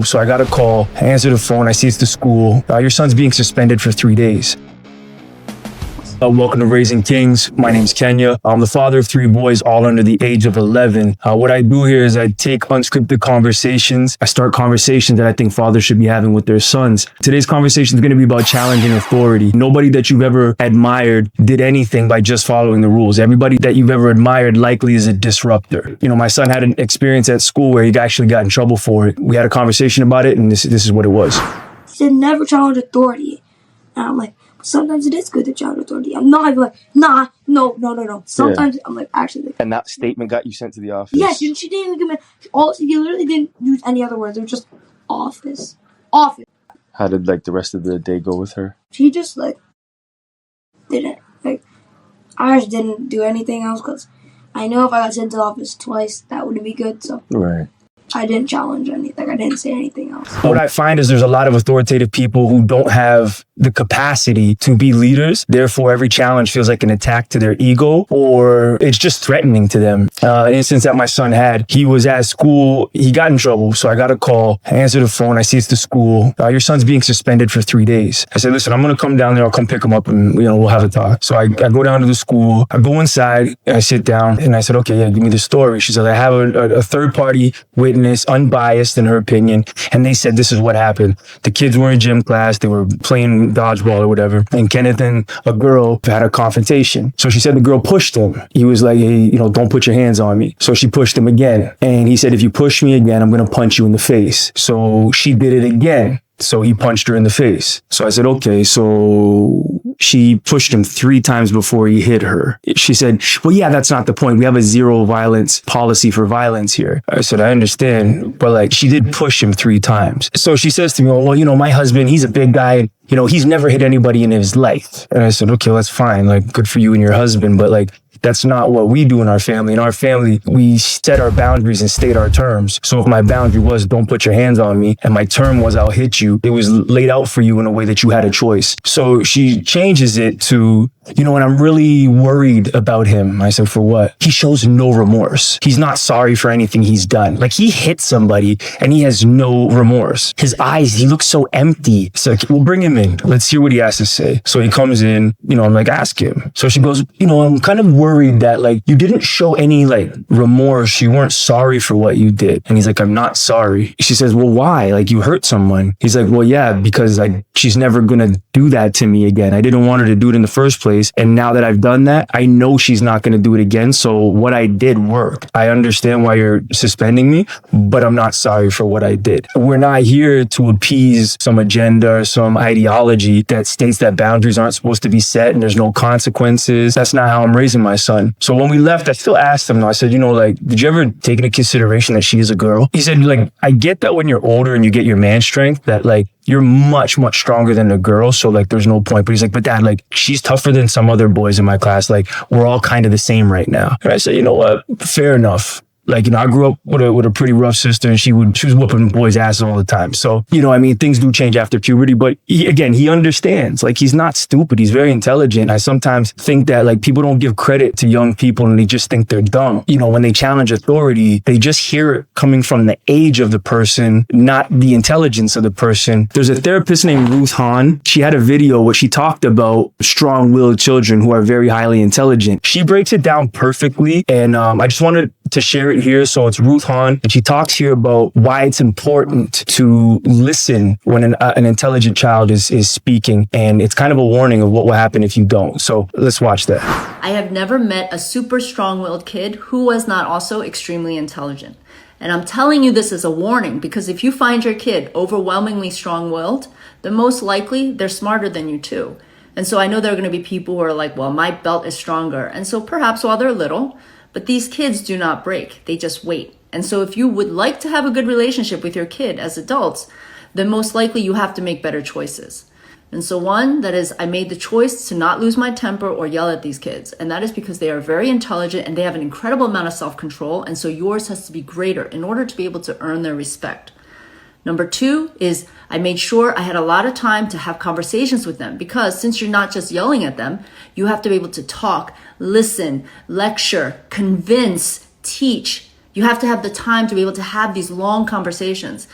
So I got a call, I answer the phone, I see it's the school. Your son's being suspended for 3 days. Welcome to Raising Kings. My name's Kenya. I'm the father of 3 boys, all under the age of 11. What I do here is I take unscripted conversations. I start conversations that I think fathers should be having with their sons. Today's conversation is going to be about challenging authority. Nobody that you've ever admired did anything by just following the rules. Everybody that you've ever admired likely is a disruptor. You know, my son had an experience at school where he actually got in trouble for it. We had a conversation about it, and this is what it was. He said, never challenge authority. And I'm like, sometimes it is good to challenge authority. I'm not even like, nah, no. Sometimes I'm like, actually. Like, and that statement got you sent to the office? Yes, and she didn't even give me, she literally didn't use any other words. It was just office. How did, the rest of the day go with her? She just, didn't, I just didn't do anything else because I know if I got sent to the office twice, that wouldn't be good, so. Right. I didn't challenge anything. I didn't say anything else. What I find is there's a lot of authoritative people who don't have the capacity to be leaders. Therefore, every challenge feels like an attack to their ego, or it's just threatening to them. An instance that my son had, he was at school, he got in trouble. So I got a call, I answer the phone, I see it's the school. Your son's being suspended for 3 days. I said, listen, I'm going to come down there. I'll come pick him up and, we'll have a talk. So I go down to the school, I go inside, I sit down and I said, okay, yeah, give me the story. She said, I have a third party witness, unbiased in her opinion. And they said, this is what happened. The kids were in gym class. They were playing dodgeball or whatever. And Kenneth and a girl had a confrontation. So she said the girl pushed him. He was like, hey, don't put your hands on me. So she pushed him again. And he said, if you push me again, I'm going to punch you in the face. So she did it again. So he punched her in the face. So I said, okay, so she pushed him 3 times before he hit her. She said, well, yeah, that's not the point. We have a zero violence policy for violence here. I said, I understand, but she did push him 3 times. So she says to me, well, my husband, he's a big guy. He's never hit anybody in his life. And I said, okay, well, that's fine. Good for you and your husband. But that's not what we do in our family. In our family, we set our boundaries and state our terms. So if my boundary was don't put your hands on me and my term was I'll hit you, it was laid out for you in a way that you had a choice. So she changes it to, and I'm really worried about him. I said, for what? He shows no remorse. He's not sorry for anything he's done. He hit somebody and he has no remorse. His eyes, he looks so empty. So we'll bring him in. Let's hear what he has to say. So he comes in, I'm like, ask him. So she goes, I'm kind of worried that you didn't show any remorse. You weren't sorry for what you did. And he's like, I'm not sorry. She says, well, why? You hurt someone. He's like, well, yeah, because she's never going to do that to me again. I didn't want her to do it in the first place. And now that I've done that, I know she's not going to do it again. So what I did worked. I understand why you're suspending me, but I'm not sorry for what I did. We're not here to appease some agenda or some ideology that states that boundaries aren't supposed to be set and there's no consequences. That's not how I'm raising my son. So when we left, I still asked him, I said, did you ever take into consideration that she is a girl? He said, I get that when you're older and you get your man strength, that you're much, much stronger than a girl. So there's no point. But he's like, but dad, she's tougher than some other boys in my class. We're all kind of the same right now. And I said, you know what? Fair enough. I grew up with a pretty rough sister and she was whooping boys' asses all the time. So, things do change after puberty, but he understands. He's not stupid. He's very intelligent. I sometimes think that people don't give credit to young people and they just think they're dumb. When they challenge authority, they just hear it coming from the age of the person, not the intelligence of the person. There's a therapist named Ruth Hahn. She had a video where she talked about strong-willed children who are very highly intelligent. She breaks it down perfectly. And I just wanted to share it here. So it's Ruth Hahn, and she talks here about why it's important to listen when an intelligent child is speaking. And it's kind of a warning of what will happen if you don't. So let's watch that. I have never met a super strong-willed kid who was not also extremely intelligent. And I'm telling you this as a warning, because if you find your kid overwhelmingly strong-willed, then most likely they're smarter than you too. And so I know there are going to be people who are like, well, my belt is stronger. And so perhaps while they're little, but these kids do not break. They just wait. And so if you would like to have a good relationship with your kid as adults, then most likely you have to make better choices. And so one, that is, I made the choice to not lose my temper or yell at these kids. And that is because they are very intelligent and they have an incredible amount of self-control. And so yours has to be greater in order to be able to earn their respect. Number 2 is I made sure I had a lot of time to have conversations with them, because since you're not just yelling at them, you have to be able to talk, listen, lecture, convince, teach. You have to have the time to be able to have these long conversations.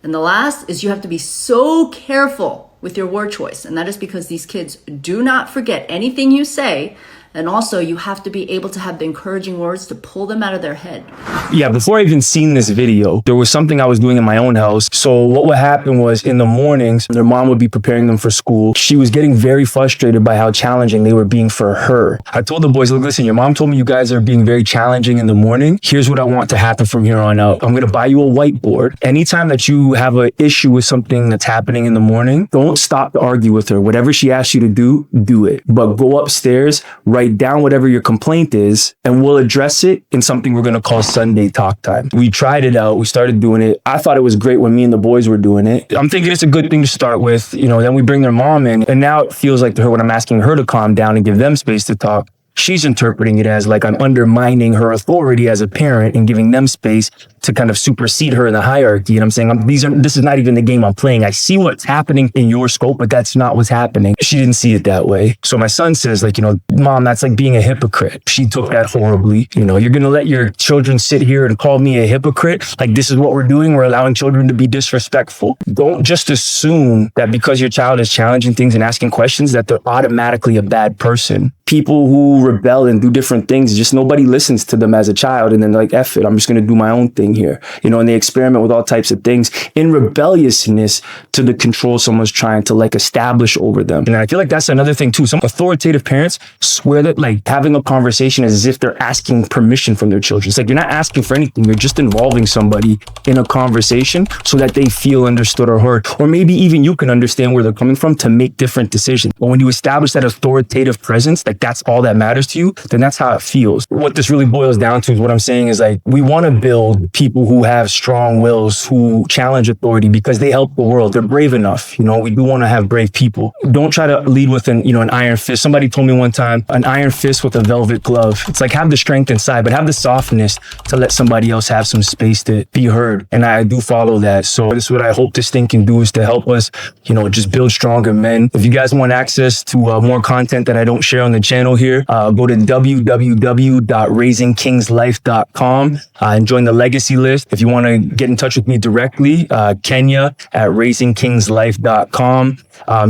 And the last is you have to be so careful with your word choice. And that is because these kids do not forget anything you say. And also you have to be able to have the encouraging words to pull them out of their head. Yeah, before I even seen this video, there was something I was doing in my own house. So what would happen was in the mornings, their mom would be preparing them for school. She was getting very frustrated by how challenging they were being for her. I told the boys, look, listen, your mom told me you guys are being very challenging in the morning. Here's what I want to happen from here on out. I'm going to buy you a whiteboard. Anytime that you have an issue with something that's happening in the morning, don't stop to argue with her. Whatever she asks you to do, do it. But go upstairs, write down whatever your complaint is, and we'll address it in something we're going to call Sunday talk time. We tried it out. We started doing it. I thought it was great when me and the boys were doing it. I'm thinking it's a good thing to start with. Then we bring their mom in, and now it feels like to her when I'm asking her to calm down and give them space to talk, she's interpreting it as like I'm undermining her authority as a parent and giving them space to kind of supersede her in the hierarchy. And I'm saying, this is not even the game I'm playing. I see what's happening in your scope, but that's not what's happening. She didn't see it that way. So my son says, Mom, that's like being a hypocrite. She took that horribly. You're going to let your children sit here and call me a hypocrite? Like, this is what we're doing. We're allowing children to be disrespectful. Don't just assume that because your child is challenging things and asking questions that they're automatically a bad person. People who rebel and do different things, just nobody listens to them as a child. And then like, F it, I'm just going to do my own thing here. And they experiment with all types of things in rebelliousness to the control someone's trying to establish over them. And I feel like that's another thing too. Some authoritative parents swear that having a conversation is as if they're asking permission from their children. It's like you're not asking for anything. You're just involving somebody in a conversation so that they feel understood or heard. Or maybe even you can understand where they're coming from to make different decisions. But when you establish that authoritative presence, that's all that matters to you, then that's how it feels. What this really boils down to is what I'm saying is we want to build people who have strong wills, who challenge authority because they help the world. They're brave enough. We do want to have brave people. Don't try to lead with an iron fist. Somebody told me one time, an iron fist with a velvet glove. It's like have the strength inside, but have the softness to let somebody else have some space to be heard. And I do follow that. So this is what I hope this thing can do is to help us, just build stronger men. If you guys want access to more content that I don't share on the channel here, go to www.raisingkingslife.com and join the legacy list. If you want to get in touch with me directly, Kenya@raisingkingslife.com.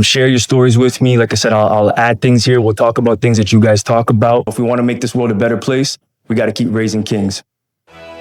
Share your stories with me. Like I said, I'll add things here. We'll talk about things that you guys talk about. If we want to make this world a better place, we got to keep raising kings.